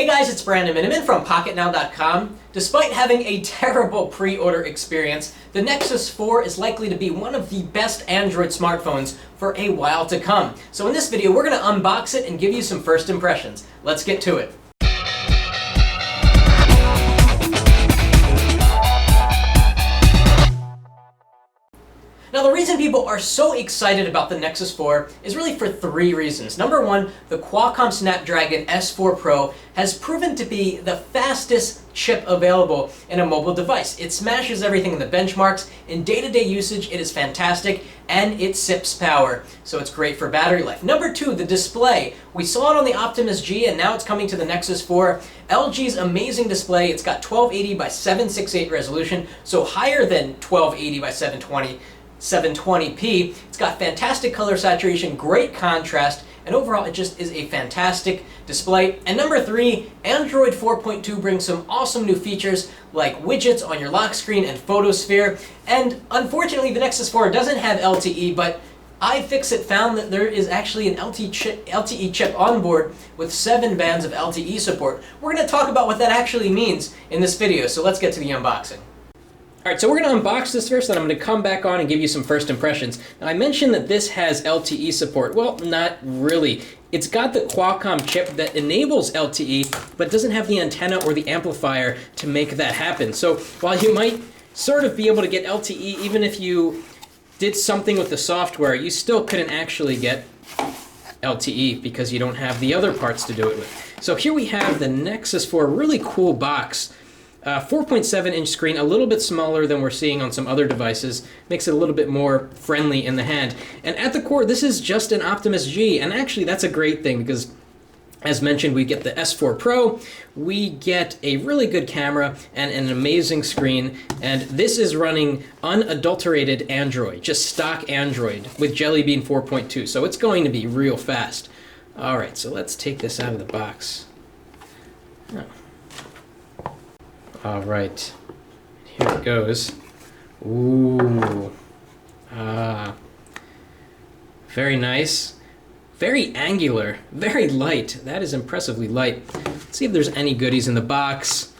Hey guys, it's Brandon Miniman from PocketNow.com. Despite having a terrible pre-order experience, the Nexus 4 is likely to be one of the best Android smartphones for a while to come. So in this video, we're going to unbox it and give you some first impressions. Let's get to it. Now, the reason people are so excited about the Nexus 4 is really for three reasons. Number one, the Qualcomm Snapdragon S4 Pro has proven to be the fastest chip available in a mobile device. It smashes everything in the benchmarks. In day-to-day usage, it is fantastic, and it sips power, so it's great for battery life. Number two, the display. We saw it on the Optimus G, and now it's coming to the Nexus 4. LG's amazing display. It's got 1280 by 768 resolution, so higher than 1280 by 720p. It's got fantastic color saturation, great contrast, and overall it just is a fantastic display. And number three, Android 4.2 brings some awesome new features like widgets on your lock screen and photosphere. And unfortunately, the Nexus 4 doesn't have LTE, but iFixit found that there is actually an LTE chip on board with 7 bands of LTE support. We're going to talk about what that actually means in this video, so let's get to the unboxing. Alright, so we're going to unbox this first, and I'm going to come back on and give you some first impressions. Now, I mentioned that this has LTE support. Well, not really. It's got the Qualcomm chip that enables LTE, but doesn't have the antenna or the amplifier to make that happen. So while you might sort of be able to get LTE even if you did something with the software, you still couldn't actually get LTE because you don't have the other parts to do it with. So here we have the Nexus 4, really cool box. 4.7-inch screen, a little bit smaller than we're seeing on some other devices, makes it a little bit more friendly in the hand. And at the core, this is just an Optimus G, and actually that's a great thing because, as mentioned, we get the S4 Pro, we get a really good camera and an amazing screen, and this is running unadulterated Android, just stock Android with Jelly Bean 4.2, so it's going to be real fast. Alright, so let's take this out of the box. Oh. All right, here it goes. Ooh, very nice, very angular, very light. That is impressively light. Let's see if there's any goodies in the box.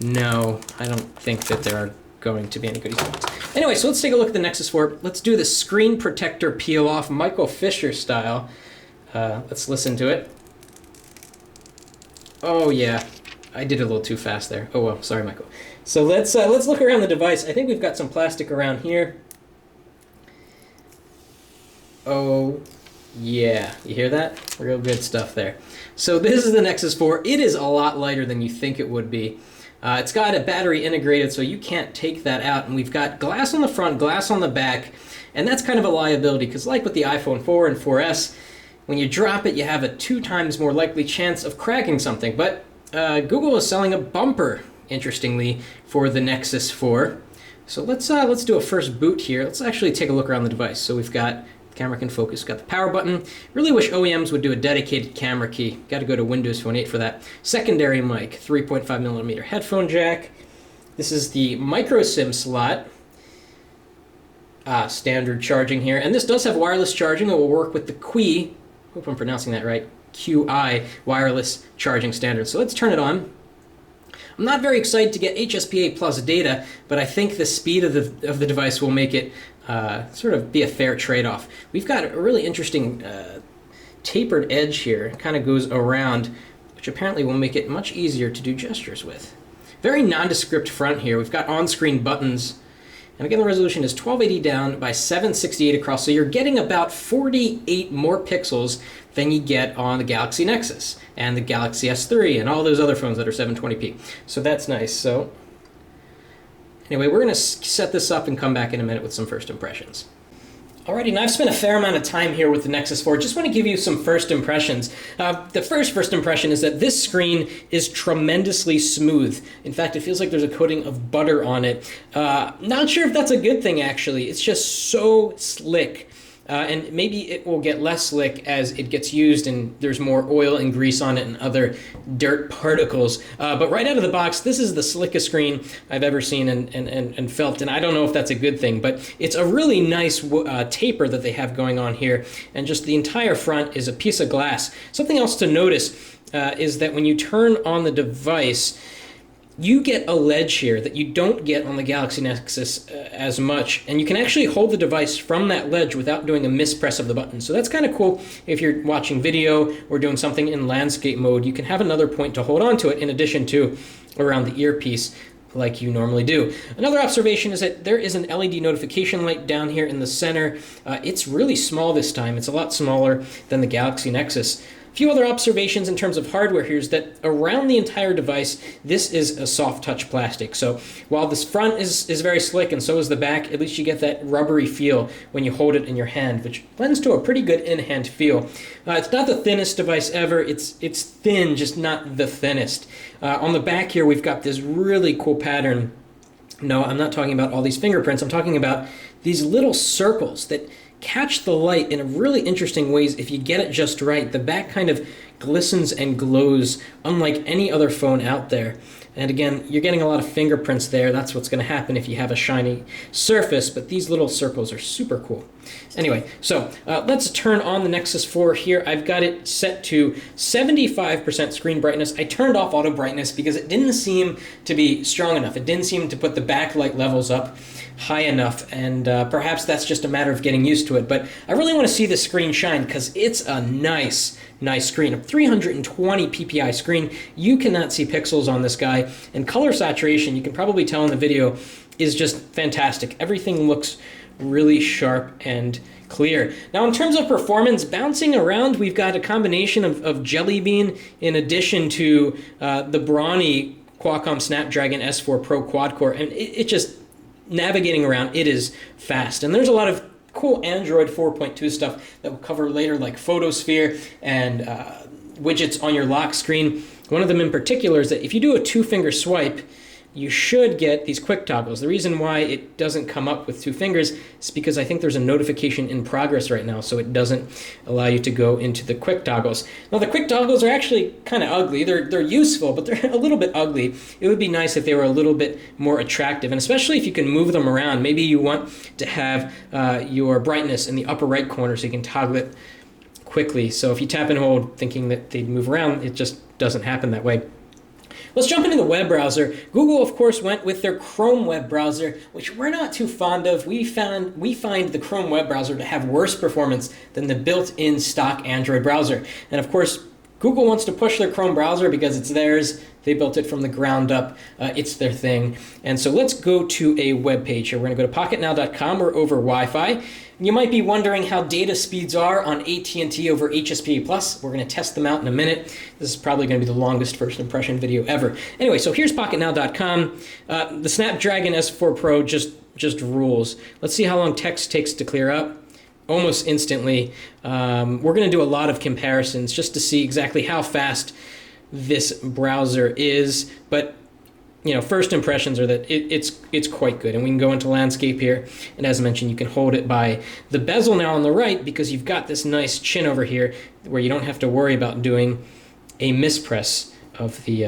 No, I don't think that there are going to be any goodies in the box. Anyway, so let's take a look at the Nexus 4. Let's do the screen protector peel off, Michael Fisher style. Let's listen to it. Oh yeah. I did it a little too fast there. Oh well, sorry, Michael. So let's look around the device. I think we've got some plastic around here. Oh yeah, you hear that? Real good stuff there. So this is the Nexus 4. It is a lot lighter than you think it would be. It's got a battery integrated, so you can't take that out. And we've got glass on the front, glass on the back, and that's kind of a liability because, like with the iPhone 4 and 4S, when you drop it, you have a 2 times more likely chance of cracking something. But Google is selling a bumper, interestingly, for the Nexus 4. So let's do a first boot here. Let's actually take a look around the device. So we've got the camera can focus, got the power button. Really wish OEMs would do a dedicated camera key. Got to go to Windows Phone 8 for that. Secondary mic, 3.5mm headphone jack. This is the micro SIM slot. Standard charging here, and this does have wireless charging. It will work with the Qi. Hope I'm pronouncing that right. QI wireless charging standard. So let's turn it on. I'm not very excited to get HSPA plus data, but I think the speed of the device will make it sort of be a fair trade-off. We've got a really interesting tapered edge here. It kind of goes around, which apparently will make it much easier to do gestures with. Very nondescript front here. We've got on-screen buttons. And again, the resolution is 1280 down by 768 across, so you're getting about 48 more pixels than you get on the Galaxy Nexus and the Galaxy S3 and all those other phones that are 720p. So that's nice. So anyway, we're going to set this up and come back in a minute with some first impressions. Alrighty, now I've spent a fair amount of time here with the Nexus 4. Just want to give you some first impressions. The first impression is that this screen is tremendously smooth. In fact, it feels like there's a coating of butter on it. Not sure if that's a good thing, actually. It's just so slick. And maybe it will get less slick as it gets used and there's more oil and grease on it and other dirt particles. But right out of the box, this is the slickest screen I've ever seen and felt, and I don't know if that's a good thing, but it's a really nice taper that they have going on here, and just the entire front is a piece of glass. Something else to notice is that when you turn on the device, you get a ledge here that you don't get on the Galaxy Nexus as much, and you can actually hold the device from that ledge without doing a mispress of the button. So that's kind of cool. If you're watching video or doing something in landscape mode, you can have another point to hold onto it in addition to around the earpiece like you normally do. Another observation is that there is an LED notification light down here in the center. It's really small this time. It's a lot smaller than the Galaxy Nexus. A few other observations in terms of hardware here is that around the entire device, this is a soft touch plastic. So while this front is very slick and so is the back, at least you get that rubbery feel when you hold it in your hand, which lends to a pretty good in-hand feel. It's not the thinnest device ever. It's thin, just not the thinnest. On the back here, we've got this really cool pattern. No, I'm not talking about all these fingerprints. I'm talking about these little circles that catch the light in a really interesting ways if you get it just right. The back kind of glistens and glows unlike any other phone out there. And again, you're getting a lot of fingerprints there. That's what's going to happen if you have a shiny surface, but these little circles are super cool. Anyway, so let's turn on the Nexus 4 here. I've got it set to 75% screen brightness. I turned off auto brightness because it didn't seem to be strong enough. It didn't seem to put the backlight levels up high enough, and perhaps that's just a matter of getting used to it. But I really want to see the screen shine because it's a nice screen. A 320 ppi screen. You cannot see pixels on this guy, and color saturation, you can probably tell in the video, is just fantastic. Everything looks really sharp and clear. Now, in terms of performance, bouncing around, we've got a combination of Jelly Bean in addition to the brawny Qualcomm Snapdragon S4 Pro quad-core, and it just, navigating around, it is fast. And there's a lot of cool Android 4.2 stuff that we'll cover later, like Photosphere and widgets on your lock screen. One of them in particular is that if you do a two-finger swipe, you should get these quick toggles. The reason why it doesn't come up with two fingers is because I think there's a notification in progress right now, so it doesn't allow you to go into the quick toggles. Now, the quick toggles are actually kind of ugly. They're useful, but they're a little bit ugly. It would be nice if they were a little bit more attractive, and especially if you can move them around. Maybe you want to have your brightness in the upper right corner so you can toggle it quickly. So if you tap and hold thinking that they'd move around, it just doesn't happen that way. Let's jump into the web browser. Google, of course, went with their Chrome web browser, which we're not too fond of. We find the Chrome web browser to have worse performance than the built-in stock Android browser. And of course, Google wants to push their Chrome browser because it's theirs. They built it from the ground up. It's their thing. And so let's go to a web page here. We're going to go to pocketnow.com or over Wi-Fi. You might be wondering how data speeds are on AT&T over HSPA+. We're going to test them out in a minute. This is probably going to be the longest first impression video ever. Anyway, so here's pocketnow.com. The Snapdragon S4 Pro just rules. Let's see how long text takes to clear up. Almost instantly. We're going to do a lot of comparisons just to see exactly how fast this browser is, but first impressions are that it's quite good. And we can go into landscape here, and as mentioned, you can hold it by the bezel now on the right because you've got this nice chin over here where you don't have to worry about doing a mispress of the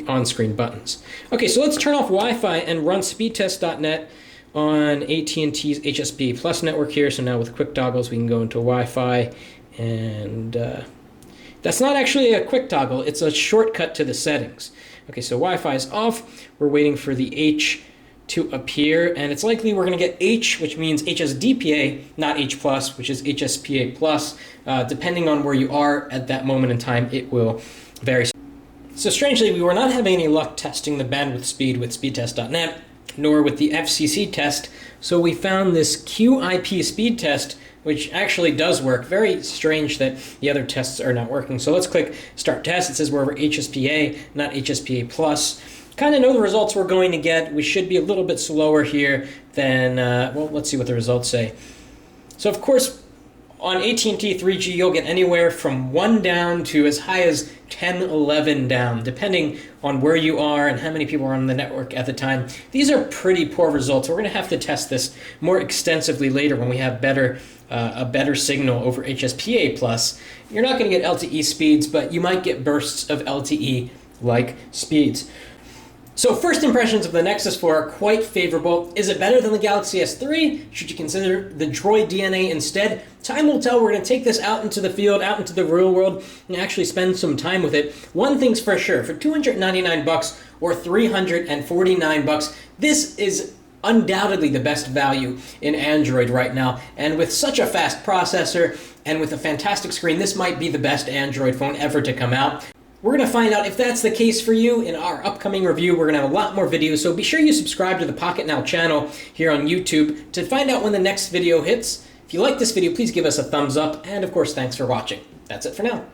on-screen buttons. Okay, so let's turn off Wi-Fi and run speedtest.net on AT&T's HSPA Plus network here. So now with quick toggles, we can go into Wi-Fi, and that's not actually a quick toggle. It's a shortcut to the settings. Okay, so Wi-Fi is off. We're waiting for the H to appear, and it's likely we're going to get H, which means HSDPA, not H+, which is HSPA+. Depending on where you are at that moment in time, it will vary. So strangely, we were not having any luck testing the bandwidth speed with speedtest.net, nor with the FCC test, so we found this QIP speed test, which actually does work. Very strange that the other tests are not working. So let's click Start Test. It says we're over HSPA, not HSPA+. Kind of know the results we're going to get. We should be a little bit slower here than, well, let's see what the results say. So of course, on AT&T 3G, you'll get anywhere from 1 down to as high as 10, 11 down, depending on where you are and how many people are on the network at the time. These are pretty poor results. We're going to have to test this more extensively later when we have a better signal over HSPA+. You're not going to get LTE speeds, but you might get bursts of LTE-like speeds. So first impressions of the Nexus 4 are quite favorable. Is it better than the Galaxy S3? Should you consider the Droid DNA instead? Time will tell. We're going to take this out into the field, out into the real world, and actually spend some time with it. One thing's for sure, for $299 or $349, this is undoubtedly the best value in Android right now. And with such a fast processor and with a fantastic screen, this might be the best Android phone ever to come out. We're going to find out if that's the case for you in our upcoming review. We're going to have a lot more videos, so be sure you subscribe to the Pocket Now channel here on YouTube to find out when the next video hits. If you like this video, please give us a thumbs up, and of course, thanks for watching. That's it for now.